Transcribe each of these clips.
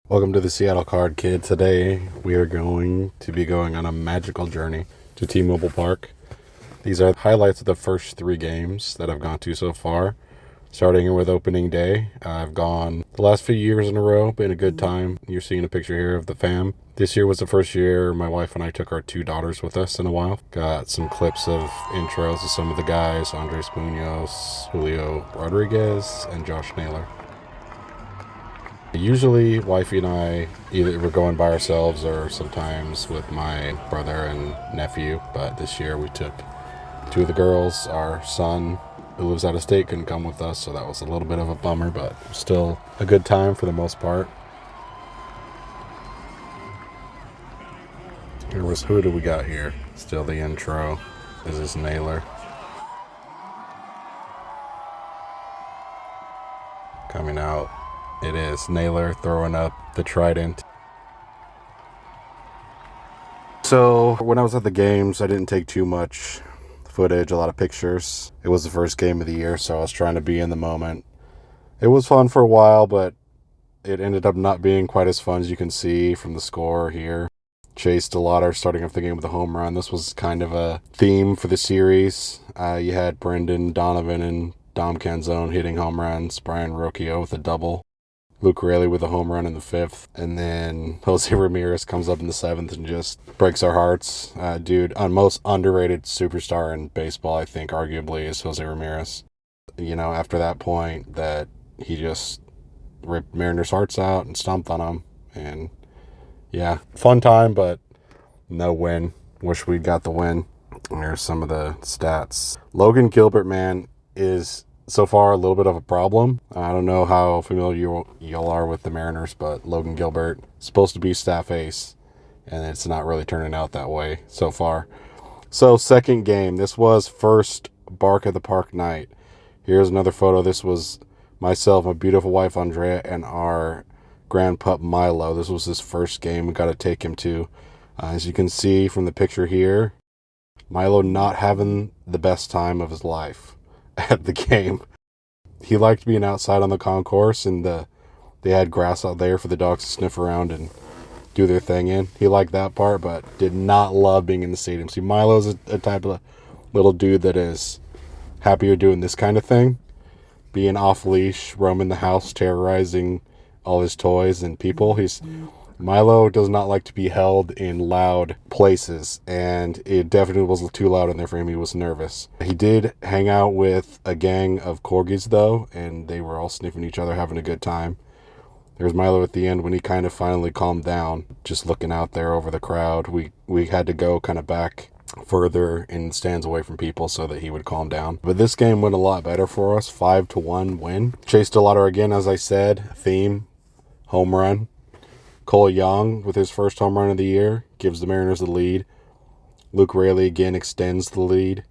Welcome to the Seattle Card Kid. Today we are going to be going on a magical journey to T-Mobile Park. These are highlights of the first 3 games that I've gone to so far. Starting with opening day, I've gone the last few years in a row, been a good time. You're seeing a picture here of the fam. This year was the first year my wife and I took our 2 daughters with us in a while. Got some clips of intros of some of the guys, Andres Munoz, Julio Rodriguez, and Josh Naylor. Usually, wifey and I either we're going by ourselves or sometimes with my brother and nephew. But this year we took 2 of the girls. Our son, who lives out of state, couldn't come with us, so that was a little bit of a bummer, but still a good time for the most part. Who do we got here? Still the intro. This is Naylor. Coming out. It is Naylor throwing up the trident. So when I was at the games, I didn't take too much footage, a lot of pictures. It was the first game of the year, so I was trying to be in the moment. It was fun for a while, but it ended up not being quite as fun as you can see from the score here. Chase DeLauder starting off the game with a home run. This was kind of a theme for the series. You had Brendan Donovan and Dom Canzone hitting home runs. Brian Rocchio with a double. Luke Raley with a home run in the 5th. And then Jose Ramirez comes up in the 7th and just breaks our hearts. Dude, most underrated superstar in baseball, I think, arguably, is Jose Ramirez. After that point, that he just ripped Mariners' hearts out and stomped on them. And yeah, fun time, but no win. Wish we got the win. Here's some of the stats. Logan Gilbert, man, is so far a little bit of a problem. I don't know how familiar y'all are with the Mariners, but Logan Gilbert is supposed to be staff ace, and it's not really turning out that way so far. So, second game. This was first Bark at the Park night. Here's another photo. This was myself, my beautiful wife, Andrea, and our grand pup, Milo. This was his first game we got to take him to. As you can see from the picture here, Milo not having the best time of his life at the game. He liked being outside on the concourse, and they had grass out there for the dogs to sniff around and do their thing in. He liked that part, but did not love being in the stadium. See, Milo's a type of little dude that is happier doing this kind of thing, being off leash, roaming the house, terrorizing all his toys and people. Milo does not like to be held in loud places, and it definitely was too loud in there for him. He was nervous. He did hang out with a gang of corgis, though, and they were all sniffing each other, having a good time. There's Milo at the end when he kind of finally calmed down, just looking out there over the crowd. We had to go kind of back further in stands away from people so that he would calm down. But this game went a lot better for us. 5-1 win. Chase DeLauder again, as I said, theme, home run. Cole Young, with his first home run of the year, gives the Mariners the lead. Luke Raley again extends the lead.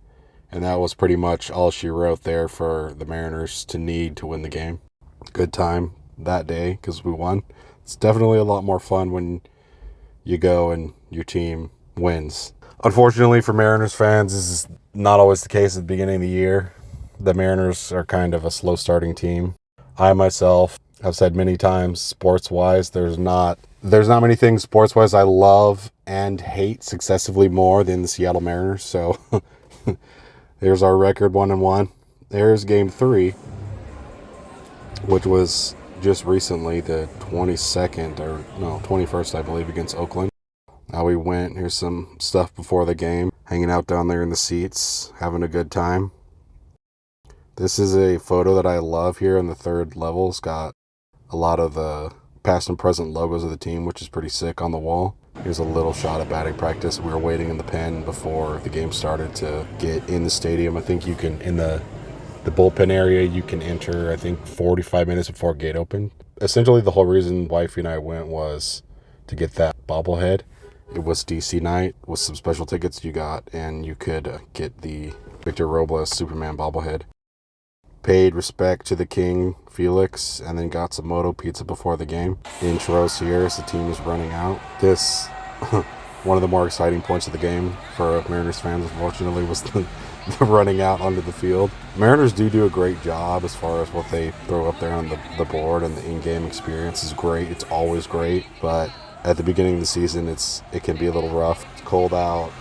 And that was pretty much all she wrote there for the Mariners to need to win the game. Good time that day because we won. It's definitely a lot more fun when you go and your team wins. Unfortunately for Mariners fans, this is not always the case at the beginning of the year. The Mariners are kind of a slow starting team. I myself have said many times, sports-wise, there's not many things sports-wise I love and hate successively more than the Seattle Mariners. So there's our record, 1-1. There's game 3, which was just recently, the 21st, I believe, against Oakland. How we went. Here's some stuff before the game. Hanging out down there in the seats, having a good time. This is a photo that I love here in the 3rd level. It's got a lot of the past and present logos of the team, which is pretty sick, on the wall. Here's a little shot of batting practice. We were waiting in the pen before the game started to get in the stadium. I think you can, in the bullpen area, you can enter, I think, 45 minutes before gate open. Essentially, the whole reason wifey and I went was to get that bobblehead. It was DC night with some special tickets you got, and you could get the Victor Robles Superman bobblehead. Paid respect to the King, Felix, and then got some Moto Pizza before the game. Intros here as the team is running out. This, one of the more exciting points of the game for Mariners fans, unfortunately, was running out onto the field. Mariners do a great job as far as what they throw up there on the board, and the in-game experience is great. It's always great, but at the beginning of the season, it can be a little rough. It's cold out.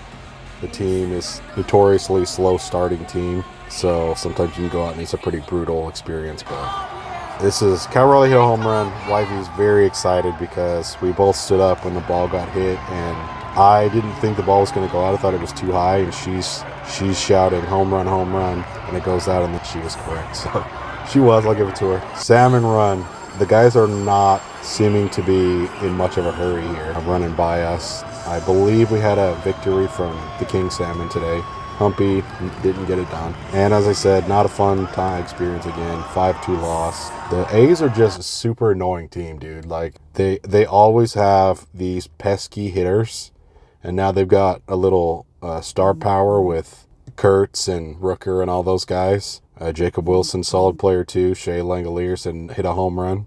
The team is notoriously slow starting team, so sometimes you can go out and it's a pretty brutal experience. But this is Cal Raleigh hit a home run. Wifey's very excited because we both stood up when the ball got hit, and I didn't think the ball was going to go out. I thought it was too high, and she's shouting home run, and it goes out, and then she was correct. So she was. I'll give it to her. Salmon run. The guys are not seeming to be in much of a hurry here, running by us. I believe we had a victory from the King Salmon today. Humpy didn't get it done. And as I said, not a fun time experience again. 5-2 loss. The A's are just a super annoying team, dude. Like, they always have these pesky hitters, and now they've got a little star power with Kurtz and Rooker and all those guys. Jacob Wilson, solid player too. Shea Langoliers and hit a home run.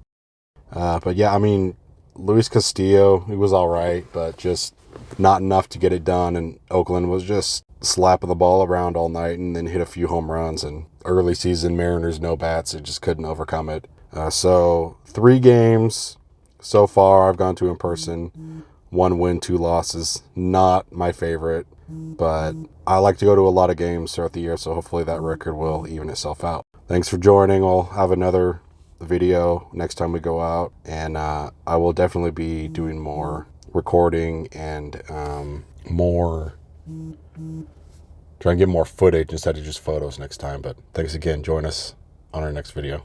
But yeah, I mean, Luis Castillo, he was all right, but just not enough to get it done. And Oakland was just slapping the ball around all night and then hit a few home runs. And early season Mariners, no bats, it just couldn't overcome it. So 3 games so far I've gone to in person. 1 win, 2 losses. Not my favorite, but I like to go to a lot of games throughout the year, so hopefully that record will even itself out. Thanks for joining. We'll have another video next time we go out, and I will definitely be doing more recording and try and get more footage instead of just photos next time. But thanks again. Join us on our next video.